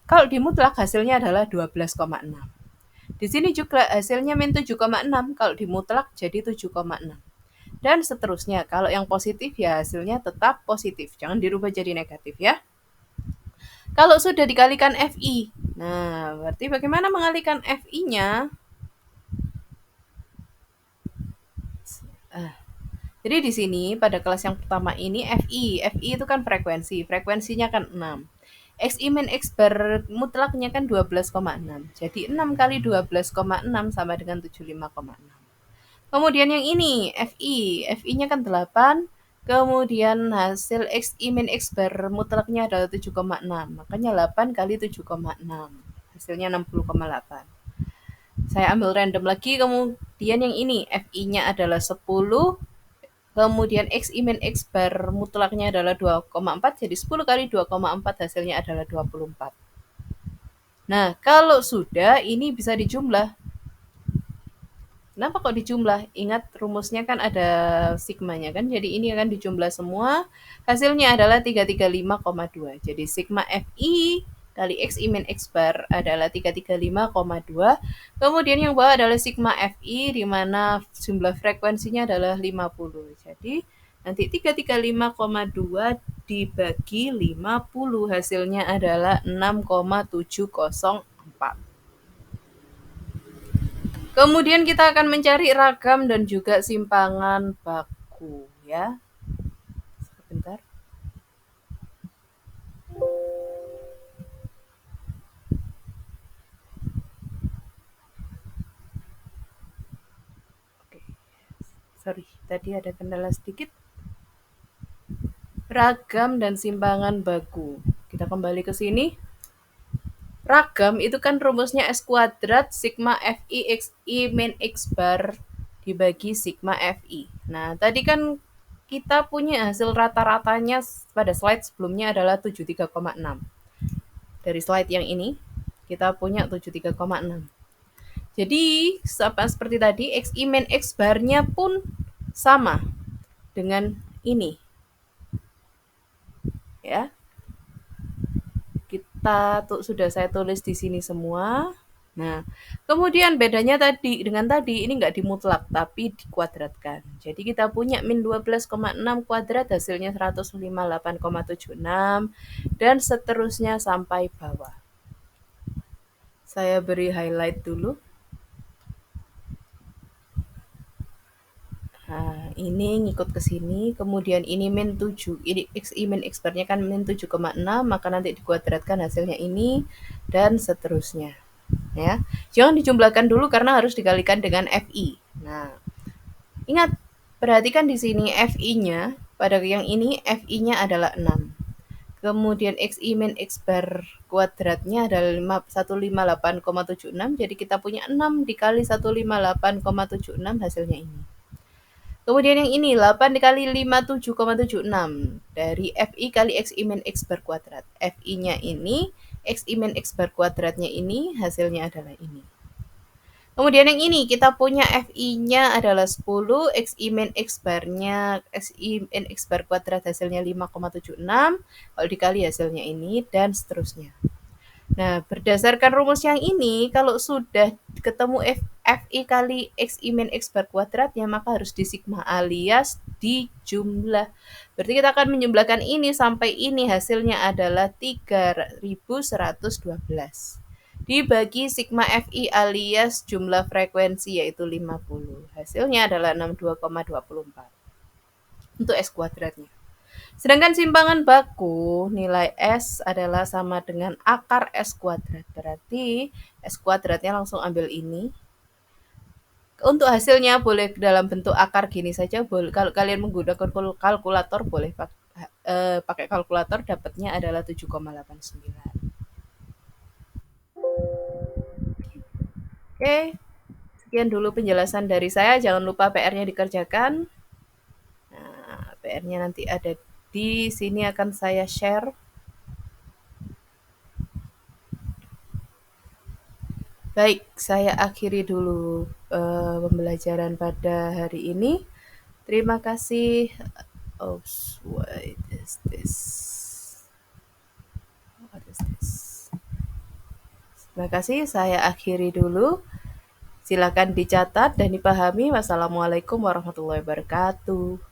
Kalau dimutlak hasilnya adalah 12,6. Di sini juga hasilnya min 7,6, kalau dimutlak jadi 7,6. Dan seterusnya, kalau yang positif ya hasilnya tetap positif, jangan dirubah jadi negatif ya. Kalau sudah dikalikan fi, nah berarti bagaimana mengalikan fi-nya? Jadi di sini pada kelas yang pertama ini fi itu kan frekuensinya kan 6. Xi min X bar mutlaknya kan 12,6. Jadi 6 kali 12,6 sama dengan 75,6. Kemudian yang ini fi-nya kan 8. Kemudian hasil Xi min X bar mutlaknya adalah 7,6. Makanya 8 kali 7,6. Hasilnya 60,8. Saya ambil random lagi, kemudian yang ini fi-nya adalah 10. Kemudian xi min x bar mutlaknya adalah 2,4, jadi 10 kali 2,4 hasilnya adalah 24. Nah, kalau sudah ini bisa dijumlah. Kenapa kok dijumlah? Ingat rumusnya kan ada sigmanya kan, jadi ini akan dijumlah semua. Hasilnya adalah 335,2. Jadi sigma fi kali xi min x bar adalah 335,2. Kemudian yang bawah adalah sigma fi, di mana jumlah frekuensinya adalah 50. Jadi nanti 335,2 dibagi 50 hasilnya adalah 6,704. Kemudian kita akan mencari ragam dan juga simpangan baku ya. Sebentar. Oke. Sorry, tadi ada kendala sedikit. Ragam dan simpangan baku. Kita kembali ke sini. Ragam itu kan rumusnya S kuadrat sigma fi xi min x bar dibagi sigma fi. Nah, tadi kan kita punya hasil rata-ratanya pada slide sebelumnya adalah 73,6. Dari slide yang ini, kita punya 73,6. Jadi, sama seperti tadi, xi min x bar-nya pun sama dengan ini. Ya. Sudah saya tulis di sini semua. Nah, kemudian bedanya tadi dengan tadi ini nggak dimutlak tapi dikuadratkan. Jadi kita punya min 12,6 kuadrat hasilnya 158,76 dan seterusnya sampai bawah. Saya beri highlight dulu. Nah, ini ngikut ke sini, kemudian ini min 7, ini xi min x bar-nya kan min 7,6, maka nanti dikuadratkan hasilnya ini, dan seterusnya. Ya, jangan dijumlahkan dulu karena harus dikalikan dengan fi. Nah, ingat, perhatikan di sini fi-nya, pada yang ini fi-nya adalah 6. Kemudian xi min x bar kuadratnya adalah 158,76, jadi kita punya 6 dikali 158,76 hasilnya ini. Kemudian yang ini 8 dikali 57,76 dari FI kali X I min X bar kuadrat. FI-nya ini, X I min X bar kuadratnya ini, hasilnya adalah ini. Kemudian yang ini kita punya FI-nya adalah 10, X I min X barnya, X I min X bar kuadrat hasilnya 5,76, kalau dikali hasilnya ini, dan seterusnya. Nah, berdasarkan rumus yang ini, kalau sudah ketemu Fi kali X I min X bar kuadratnya, maka harus di sigma alias dijumlah. Berarti kita akan menjumlahkan ini sampai ini, hasilnya adalah 3112. Dibagi sigma Fi alias jumlah frekuensi yaitu 50. Hasilnya adalah 62,24 untuk S kuadratnya. Sedangkan simpangan baku, nilai S adalah sama dengan akar S kuadrat. Berarti S kuadratnya langsung ambil ini. Untuk hasilnya boleh dalam bentuk akar gini saja. Boleh, kalau kalian menggunakan kalkulator boleh pakai kalkulator, dapatnya adalah 7,89. Oke, sekian dulu penjelasan dari saya. Jangan lupa PR-nya dikerjakan. Nah, PR-nya nanti ada di sini, akan saya share. Baik, saya akhiri dulu pembelajaran pada hari ini. Terima kasih. Oh, what is this? What is this? Terima kasih, saya akhiri dulu. Silakan dicatat dan dipahami. Wassalamualaikum warahmatullahi wabarakatuh.